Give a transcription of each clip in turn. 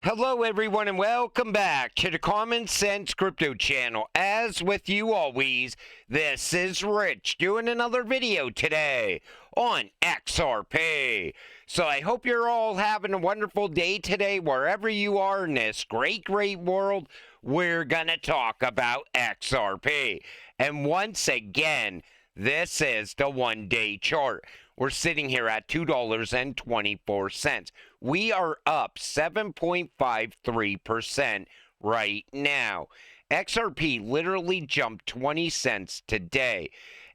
Hello everyone and welcome back to the Common Sense Crypto channel. As with you always, this is Rich doing another video today on XRP. So I hope you're all having a wonderful day today wherever you are in this great world. We're gonna talk about XRP. And once again, this is the one-day chart. We're sitting here at $2.24. We are up 7.53% right now. XRP literally jumped 20 cents today.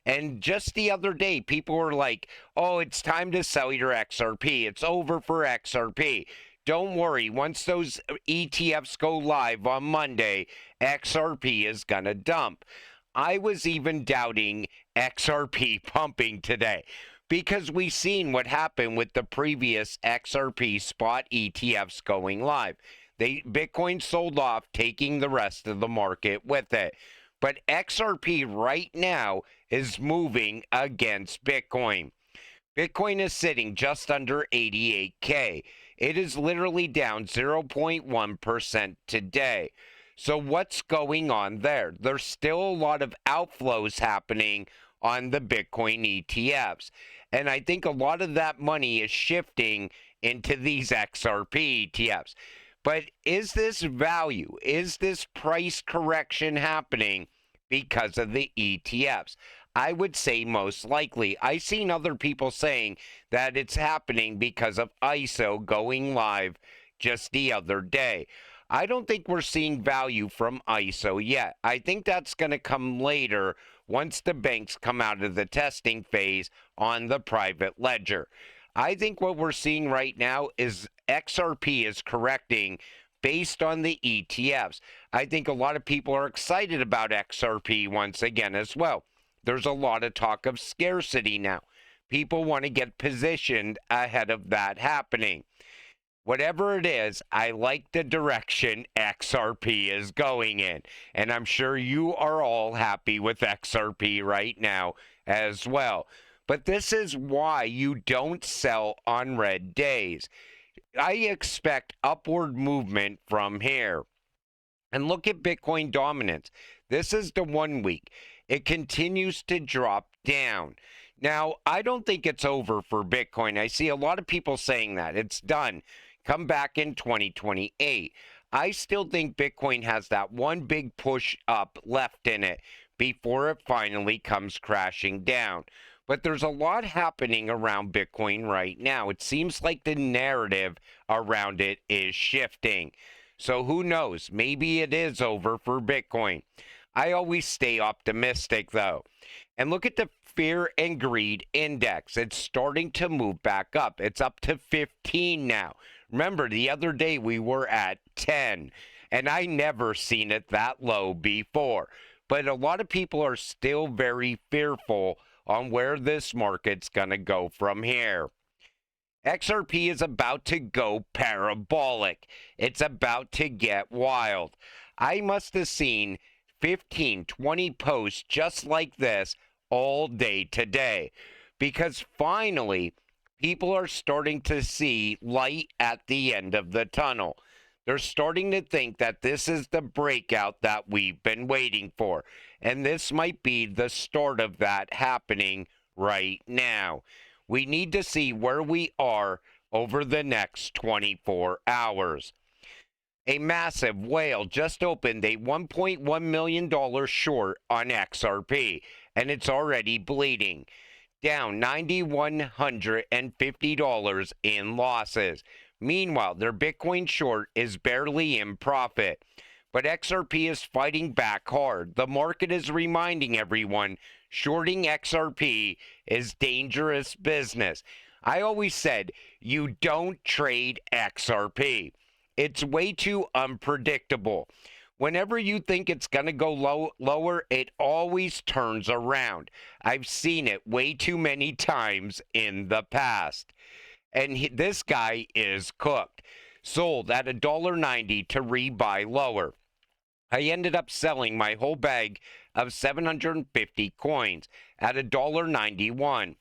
And just the other day, people were like, oh, it's time to sell your XRP. It's over for XRP. Don't worry, once those ETFs go live on Monday, XRP is going to dump. I was even doubting XRP pumping today, because we've seen what happened with the previous XRP spot ETFs going live. Bitcoin sold off, taking the rest of the market with it. But XRP right now is moving against Bitcoin. Bitcoin is sitting just under 88K. It is literally down 0.1% today. So what's going on there? There's still a lot of outflows happening on the Bitcoin ETFs. And I think a lot of that money is shifting into these XRP ETFs. But is this value? Is this price correction happening because of the ETFs? I would say most likely. I've seen other people saying that it's happening because of ISO going live just the other day. I don't think we're seeing value from ISO yet. I think that's going to come later once the banks come out of the testing phase on the private ledger. I think what we're seeing right now is XRP is correcting based on the ETFs. I think a lot of people are excited about XRP once again as well. There's a lot of talk of scarcity now. People want to get positioned ahead of that happening. Whatever it is, I like the direction XRP is going in. And I'm sure you are all happy with XRP right now as well. But this is why you don't sell on red days. I expect upward movement from here. And look at Bitcoin dominance. This is the 1 week. It continues to drop down. Now, I don't think it's over for Bitcoin. I see a lot of people saying that. It's done. Come back in 2028. I still think Bitcoin has that one big push up left in it before it finally comes crashing down. But there's a lot happening around Bitcoin right now. It seems like the narrative around it is shifting. So who knows? Maybe it is over for Bitcoin. I always stay optimistic though. And look at the Fear and Greed Index. It's starting to move back up. It's up to 15 now. Remember, the other day we were at 10, and I never seen it that low before. But a lot of people are still very fearful on where this market's going to go from here. XRP is about to go parabolic. It's about to get wild. I must have seen 15, 20 posts just like this all day today, because finally people are starting to see light at the end of the tunnel. They're starting to think that this is the breakout that we've been waiting for. And this might be the start of that happening right now. We need to see where we are over the next 24 hours. A massive whale just opened a $1.1 million short on XRP, and it's already bleeding. Down $9,150 in losses. Meanwhile, their Bitcoin short is barely in profit. But XRP is fighting back hard. The market is reminding everyone shorting XRP is dangerous business. I always said you don't trade XRP. It's way too unpredictable. Whenever you think it's going to go lower, it always turns around. I've seen it way too many times in the past. And this guy is cooked. Sold at $1.90 to rebuy lower. I ended up selling my whole bag of 750 coins at $1.91.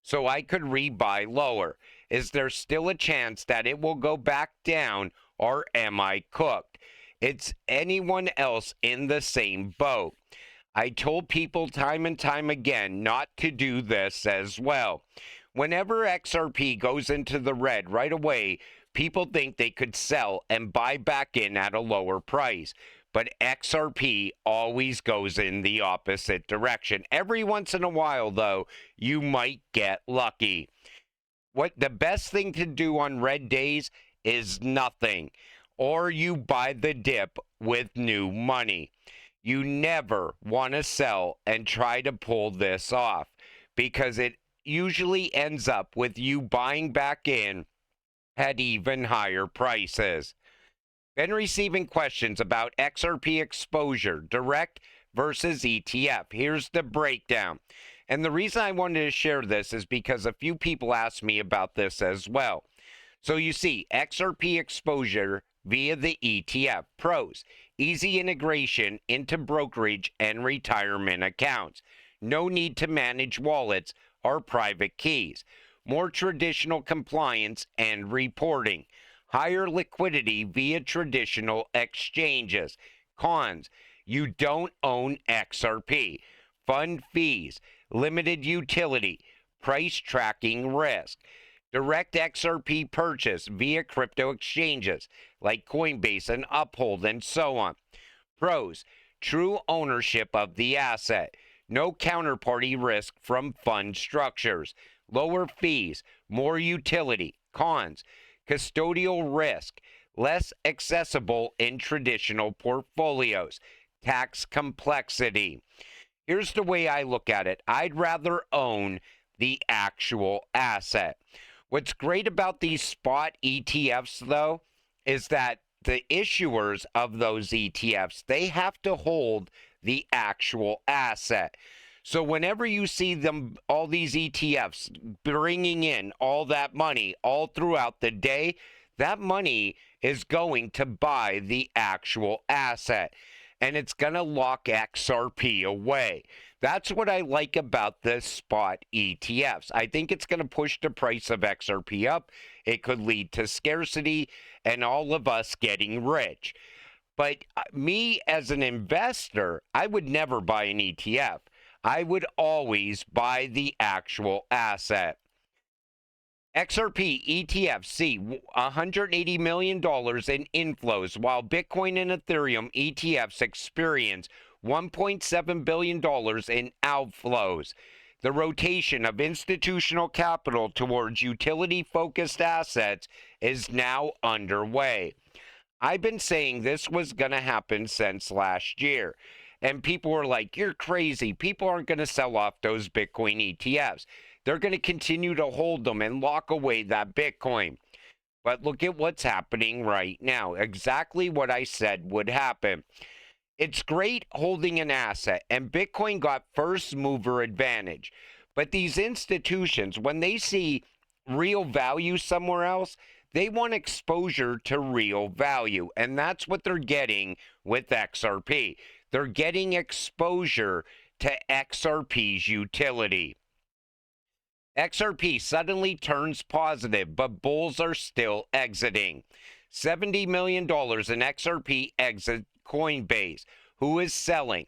So I could rebuy lower. Is there still a chance that it will go back down, or am I cooked? It's anyone else in the same boat. I told people time and time again not to do this as well. Whenever XRP goes into the red right away, people think they could sell and buy back in at a lower price. But XRP always goes in the opposite direction. Every once in a while, though, you might get lucky. What the best thing to do on red days is nothing, or you buy the dip with new money. You never want to sell and try to pull this off because it usually ends up with you buying back in at even higher prices. Been receiving questions about XRP exposure, direct versus ETF. Here's the breakdown. And the reason I wanted to share this is because a few people asked me about this as well. So you see, XRP exposure via the ETF. Pros: easy integration into brokerage and retirement accounts. No need to manage wallets or private keys. More traditional compliance and reporting. Higher liquidity via traditional exchanges. Cons: you don't own XRP. Fund fees. Limited utility. Price tracking risk. Direct XRP purchase via crypto exchanges like Coinbase and Uphold and so on. Pros: true ownership of the asset. No counterparty risk from fund structures. Lower fees. More utility. Cons: custodial risk. Less accessible in traditional portfolios. Tax complexity. Here's the way I look at it. I'd rather own the actual asset. What's great about these spot ETFs, though, is that the issuers of those ETFs, they have to hold the actual asset. So whenever you see them, all these ETFs bringing in all that money all throughout the day, that money is going to buy the actual asset. And it's going to lock XRP away. That's what I like about the spot ETFs. I think it's going to push the price of XRP up. It could lead to scarcity and all of us getting rich. But me as an investor, I would never buy an ETF. I would always buy the actual asset. XRP ETFs see $180 million in inflows, while Bitcoin and Ethereum ETFs experience $1.7 billion in outflows. The rotation of institutional capital towards utility-focused assets is now underway. I've been saying this was going to happen since last year. And people were like, you're crazy. People aren't going to sell off those Bitcoin ETFs. They're going to continue to hold them and lock away that Bitcoin. But look at what's happening right now. Exactly what I said would happen. It's great holding an asset, and Bitcoin got first mover advantage. But these institutions, when they see real value somewhere else, they want exposure to real value. And that's what they're getting with XRP. They're getting exposure to XRP's utility. XRP suddenly turns positive, but bulls are still exiting. $70 million in XRP exit Coinbase. Who is selling?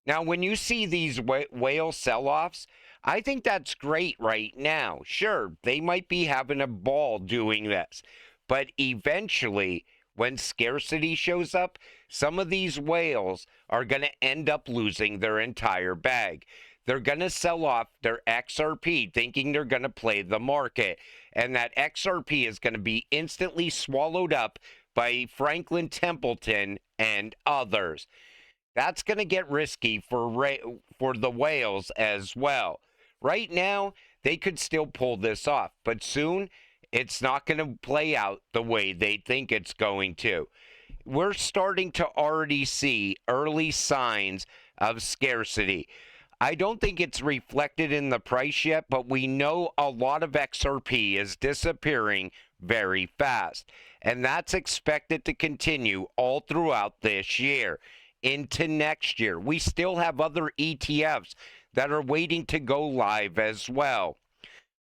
Now, when you see these whale sell-offs, I think that's great right now. Sure, they might be having a ball doing this, but eventually, when scarcity shows up, some of these whales are going to end up losing their entire bag. They're going to sell off their XRP thinking they're going to play the market, and that XRP is going to be instantly swallowed up by Franklin Templeton and others. That's going to get risky for the whales as well. Right now, they could still pull this off, but soon it's not going to play out the way they think it's going to. We're starting to already see early signs of scarcity. I don't think it's reflected in the price yet, but we know a lot of XRP is disappearing very fast. And that's expected to continue all throughout this year into next year. We still have other ETFs that are waiting to go live as well.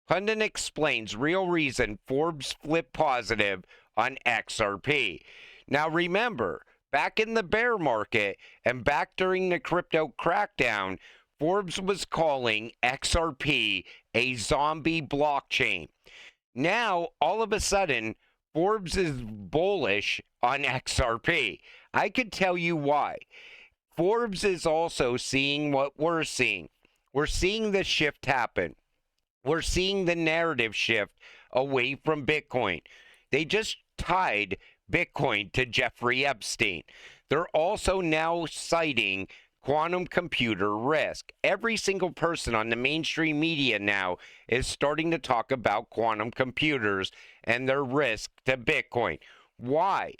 Pundit explains real reason Forbes flipped positive on XRP. Now remember, back in the bear market and back during the crypto crackdown, Forbes was calling XRP a zombie blockchain. Now, all of a sudden, Forbes is bullish on XRP. I could tell you why. Forbes is also seeing what we're seeing. We're seeing the shift happen. We're seeing the narrative shift away from Bitcoin. They just tied Bitcoin to Jeffrey Epstein. They're also now citing quantum computer risk. Every single person on the mainstream media now is starting to talk about quantum computers and their risk to Bitcoin. Why?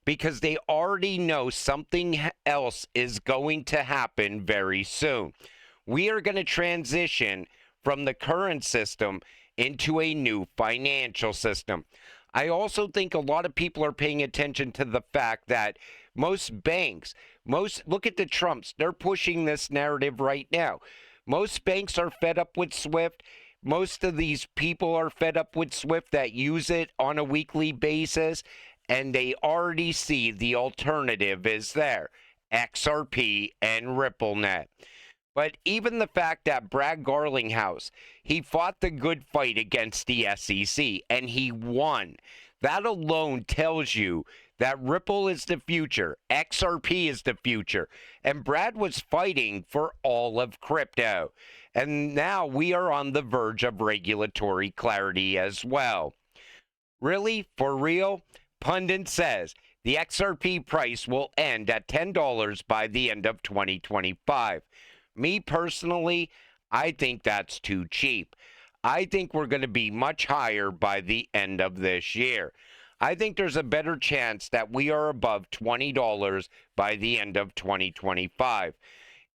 Because they already know something else is going to happen very soon. We are going to transition from the current system into a new financial system. I also think a lot of people are paying attention to the fact that most banks, look at the Trumps, they're pushing this narrative right now. Most banks are fed up with SWIFT. Most of these people are fed up with SWIFT that use it on a weekly basis, and they already see the alternative is there, XRP and RippleNet. But even the fact that Brad Garlinghouse, he fought the good fight against the SEC and he won. That alone tells you that Ripple is the future, XRP is the future, and Brad was fighting for all of crypto. And now we are on the verge of regulatory clarity as well. Really? For real? Pundit says the XRP price will end at $10 by the end of 2025. Me personally, I think that's too cheap. I think we're going to be much higher by the end of this year. I think there's a better chance that we are above $20 by the end of 2025.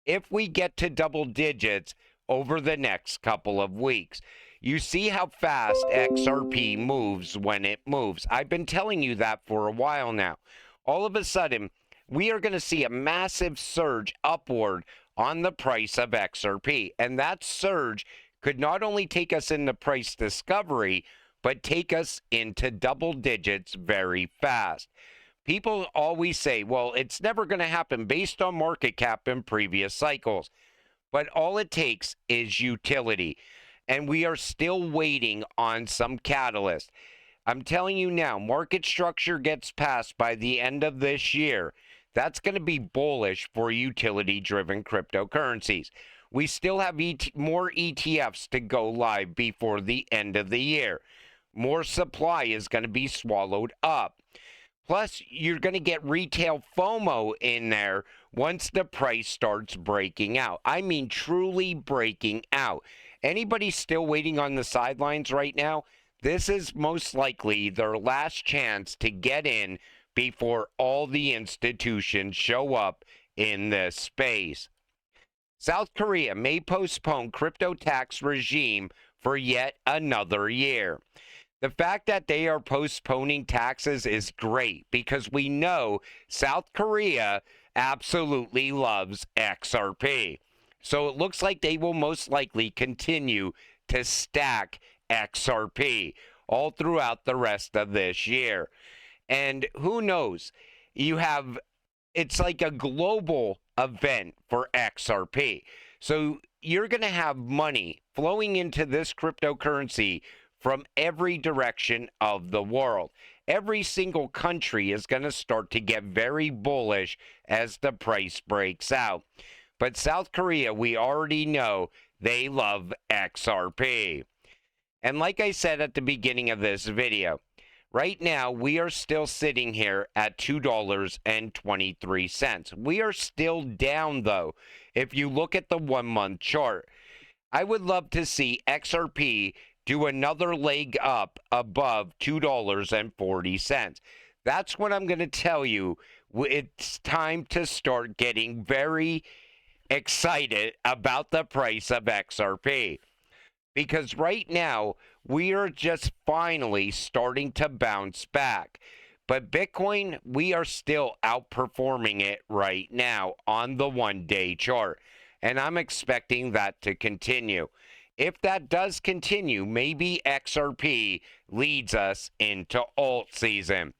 If we get to double digits over the next couple of weeks. You see how fast XRP moves when it moves. I've been telling you that for a while now. All of a sudden, we are going to see a massive surge upward on the price of XRP. And that surge could not only take us into price discovery, but take us into double digits very fast. People always say, well, it's never going to happen based on market cap in previous cycles. But all it takes is utility. And we are still waiting on some catalyst. I'm telling you now, market structure gets passed by the end of this year. That's going to be bullish for utility-driven cryptocurrencies. We still have more ETFs to go live before the end of the year. More supply is going to be swallowed up. Plus, you're going to get retail FOMO in there once the price starts breaking out. I mean, truly breaking out. Anybody still waiting on the sidelines right now? This is most likely their last chance to get in before all the institutions show up in this space. South Korea may postpone crypto tax regime for yet another year. The fact that they are postponing taxes is great because we know South Korea absolutely loves XRP. So it looks like they will most likely continue to stack XRP all throughout the rest of this year. And who knows, it's like a global event for XRP. So you're going to have money flowing into this cryptocurrency from every direction of the world. Every single country is going to start to get very bullish as the price breaks out. But South Korea, we already know they love XRP. And like I said at the beginning of this video, right now we are still sitting here at $2.23. We are still down though, if you look at the 1 month chart. I would love to see XRP do another leg up above $2.40. That's when I'm going to tell you it's time to start getting very excited about the price of XRP. Because right now, we are just finally starting to bounce back. But Bitcoin, we are still outperforming it right now on the 1 day chart. And I'm expecting that to continue. If that does continue, maybe XRP leads us into alt season.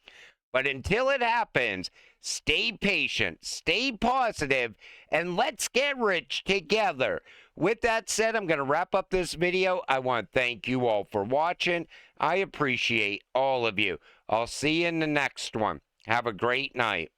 But until it happens, stay patient, stay positive, and let's get rich together. With that said, I'm going to wrap up this video. I want to thank you all for watching. I appreciate all of you. I'll see you in the next one. Have a great night.